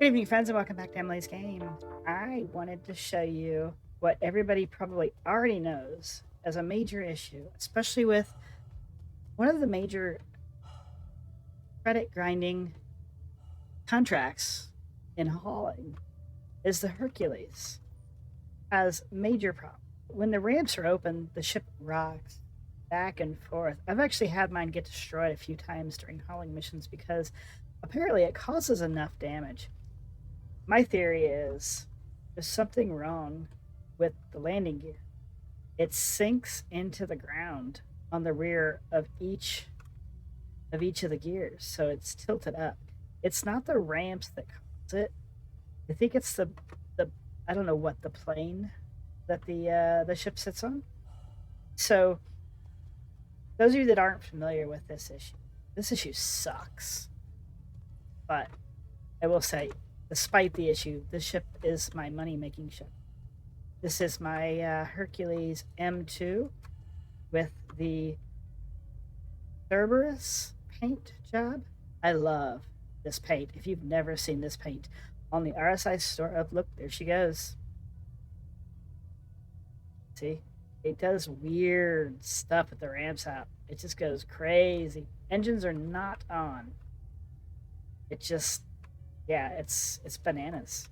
Good evening, friends, and welcome back to Emily's Game. I wanted to show you what everybody probably already knows as a major issue, especially with one of the major credit grinding contracts in hauling is the Hercules. Has major problems. When the ramps are open, the ship rocks back and forth. I've actually had mine get destroyed a few times during hauling missions because apparently it causes enough damage. My theory is there's something wrong with the landing gear. It sinks into the ground on the rear of each of the gears, so it's tilted up. It's not the ramps that cause it. I think it's the I don't know what the plane that the ship sits on. So those of you that aren't familiar with this issue sucks. But I will say, despite the issue, this ship is my money making ship. This is my Hercules M2 with the Cerberus paint job. I love this paint. If you've never seen this paint on the RSI store, oh, look, there she goes. See, it does weird stuff with the ramps out. It just goes crazy. Engines are not on. It just, yeah, it's bananas.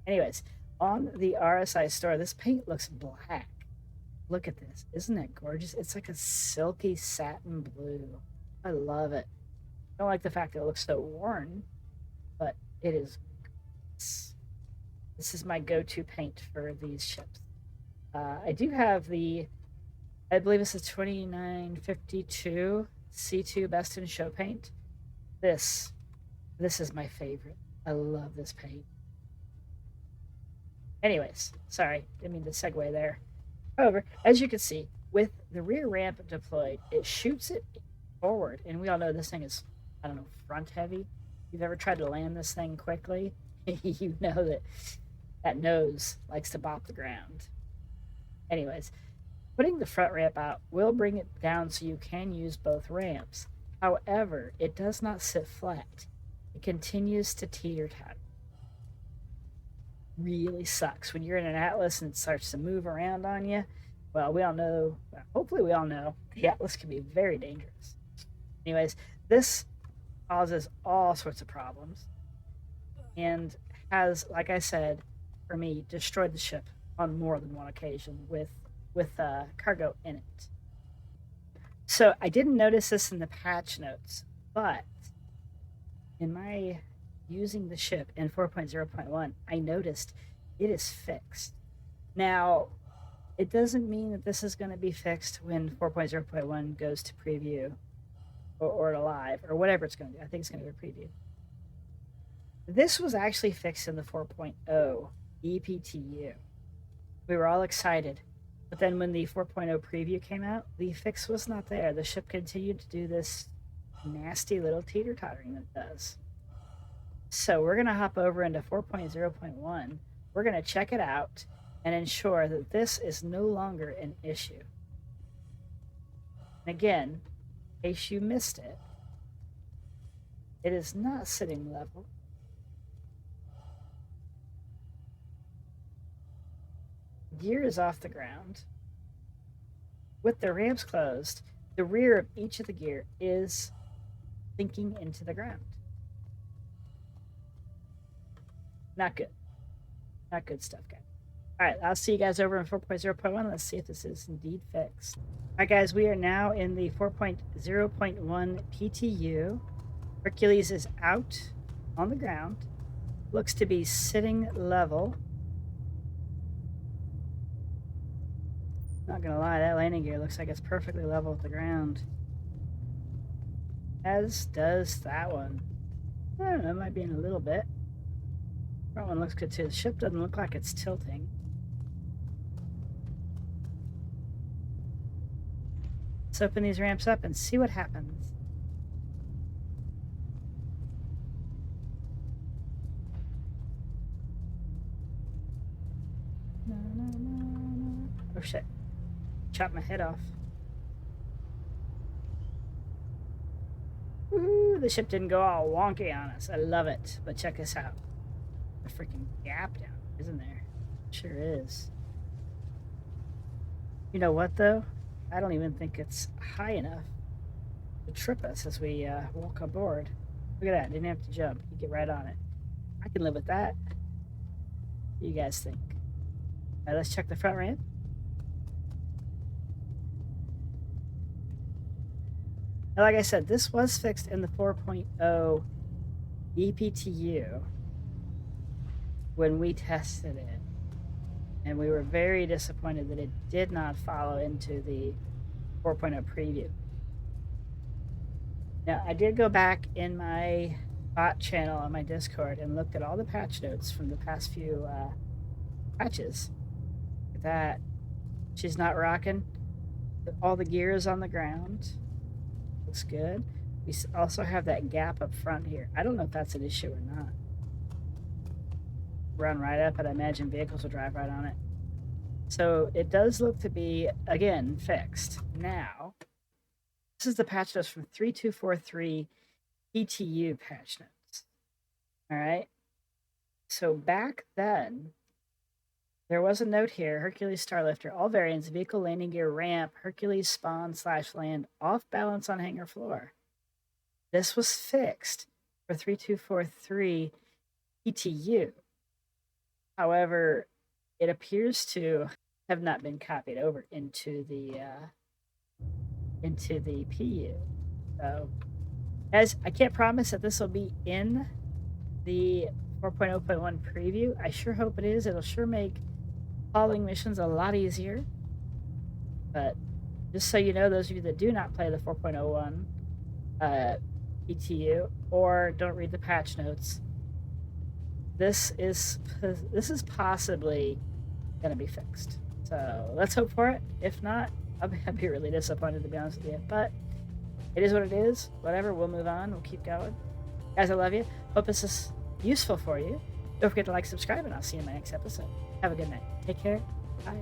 Anyways, on the RSI store, this paint looks black. Look at this. Isn't that gorgeous? It's like a silky satin blue. I love it. I don't like the fact that it looks so worn, but it is. This is my go-to paint for these ships. I do have I believe it's a 2952 C2 Best in Show paint. This is my favorite. I love this paint. Anyways, sorry, didn't mean to segue there. However, as you can see, with the rear ramp deployed, it shoots it forward, and we all know this thing is, I don't know, front heavy. If you've ever tried to land this thing quickly, you know that that nose likes to bop the ground. Anyways, putting the front ramp out will bring it down so you can use both ramps. However, it does not sit flat. It continues to teeter-totter. Really sucks when you're in an Atlas and it starts to move around on you. Well, we all know, hopefully we all know, the Atlas can be very dangerous. Anyways, this causes all sorts of problems and has, like I said, for me, destroyed the ship on more than one occasion with cargo in it. So I didn't notice this in the patch notes, but in my using the ship in 4.0.1, I noticed it is fixed. Now, it doesn't mean that this is going to be fixed when 4.0.1 goes to preview or to live or whatever it's going to do. I think it's going to be a preview. This was actually fixed in the 4.0 EPTU. We were all excited. But then when the 4.0 preview came out, the fix was not there. The ship continued to do this nasty little teeter-tottering that it does. So we're going to hop over into 4.0.1. We're going to check it out and ensure that this is no longer an issue. And again, in case you missed it, it is not sitting level. Gear is off the ground. With the ramps closed, the rear of each of the gear is sinking into the ground. Not good. Not good stuff, guys. All right, I'll see you guys over in 4.0.1. Let's see if this is indeed fixed. All right, guys, we are now in the 4.0.1 PTU. Hercules is out on the ground. Looks to be sitting level. Not gonna lie, that landing gear looks like it's perfectly level with the ground. As does that one. I don't know, it might be in a little bit. That one looks good too. The ship doesn't look like it's tilting. Let's open these ramps up and see what happens. Oh shit. Chop my head off. Ooh, the ship didn't go all wonky on us. I love it. But check this out. A freaking gap down, isn't there? Sure is. You know what, though? I don't even think it's high enough to trip us as we walk aboard. Look at that. Didn't have to jump. You get right on it. I can live with that. What do you guys think? All right, let's check the front ramp. Now, like I said, this was fixed in the 4.0 EPTU when we tested it. And we were very disappointed that it did not follow into the 4.0 preview. Now, I did go back in my bot channel on my Discord and looked at all the patch notes from the past few patches. Look at that. She's not rocking. All the gear is on the ground. Looks good. We also have that gap up front here. I don't know if that's an issue or not. Run right up, and I imagine vehicles will drive right on it. So it does look to be, again, fixed. Now, this is the patch notes from 3243 ETU patch notes. All right. So back then, there was a note here, Hercules Starlifter, all variants, vehicle landing gear ramp, Hercules spawn/land, off balance on hangar floor. This was fixed for 3243 ETU. However, it appears to have not been copied over into the PU. So, as I can't promise that this will be in the 4.0.1 preview. I sure hope it is. It'll sure make hauling missions a lot easier. But just so you know, those of you that do not play the 4.01 ETU or don't read the patch notes, this is possibly going to be fixed. So let's hope for it. If not, I'd be really disappointed, to be honest with you. But it is what it is. Whatever, we'll move on. We'll keep going. Guys, I love you. Hope this is useful for you. Don't forget to like, subscribe, and I'll see you in my next episode. Have a good night. Take care. Bye.